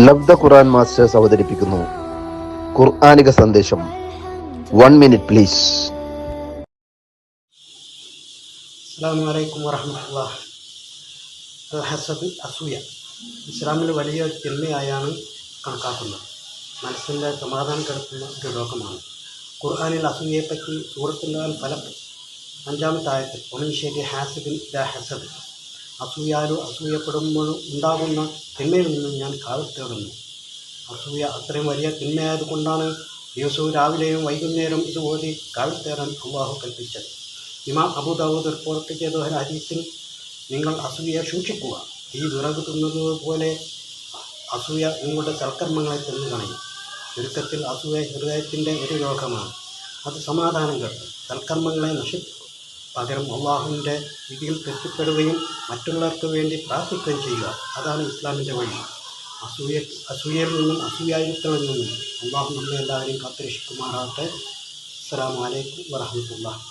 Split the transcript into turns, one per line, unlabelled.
ലബ്ധ ഖുർആൻ masters അവതരിപ്പിക്കുന്നു ഖുർആനിക സന്ദേശം. 1 minute please.
അസ്സലാമു അലൈക്കും വറഹ്മത്തുള്ളാഹി. അൽ ഹസദ്, അസൂയ ഇസ്ലാമിൽ വലിയ തിന്മയായാണ് കണക്കാക്കുന്നത്. മനസ്സിൻ്റെ സമാധാനം കെടുത്തുന്ന ഒരു രോഗമാണ്. ഖുർആനിൽ അസൂയയെപ്പറ്റി സൂറത്തുൽ ഫലഖ് 5-ാമത്തെ ആയത്തിൽ ഒമിൻ ശർരി ഹാസിദിൻ ഇദാ ഹസദ്, അസൂയാലും അസൂയപ്പെടുമ്പോഴും ഉണ്ടാകുന്ന തിന്മയിൽ നിന്നും ഞാൻ കാവൽ തേടുന്നു. അസൂയ അത്രയും വലിയ തിന്മയായതുകൊണ്ടാണ് ദിവസവും രാവിലെയും വൈകുന്നേരം ഇതുപോലെ കാവൽ തേടാൻ അല്ലാഹു കൽപ്പിച്ചത്. ഇമാം അബൂ ദാവൂദ് റിപ്പോർട്ട് ചെയ്ത ഒരു ഹദീസിൽ, നിങ്ങൾ അസൂയ സൂക്ഷിക്കുക, ഈ വിറക് തിന്നതുപോലെ അസൂയ നിങ്ങളുടെ സൽക്കർമ്മങ്ങളെ തിന്നു കളയും. ചുരുക്കത്തിൽ അസൂയ ഹൃദയത്തിൻ്റെ ഒരു രോഗമാണ്. അത് സമാധാനം കെട്ടും, സൽക്കർമ്മങ്ങളെ നശിപ്പിക്കും. പകരം അള്ളാഹുവിൻ്റെ വിധിയിൽ തൃപ്തിപ്പെടുകയും മറ്റുള്ളവർക്ക് വേണ്ടി പ്രാർത്ഥിക്കുകയും ചെയ്യുക, അതാണ് ഇസ്ലാമിൻ്റെ വഴി. അസൂയയിൽ നിന്നും അസൂയായുക്കളിൽ നിന്നും അള്ളാഹു നമ്മെ എല്ലാവരെയും കാത്തുരക്ഷിക്കുമാറാകട്ടെ. അസ്സലാമു അലൈക്കും വറഹ്മത്തുള്ളാഹി.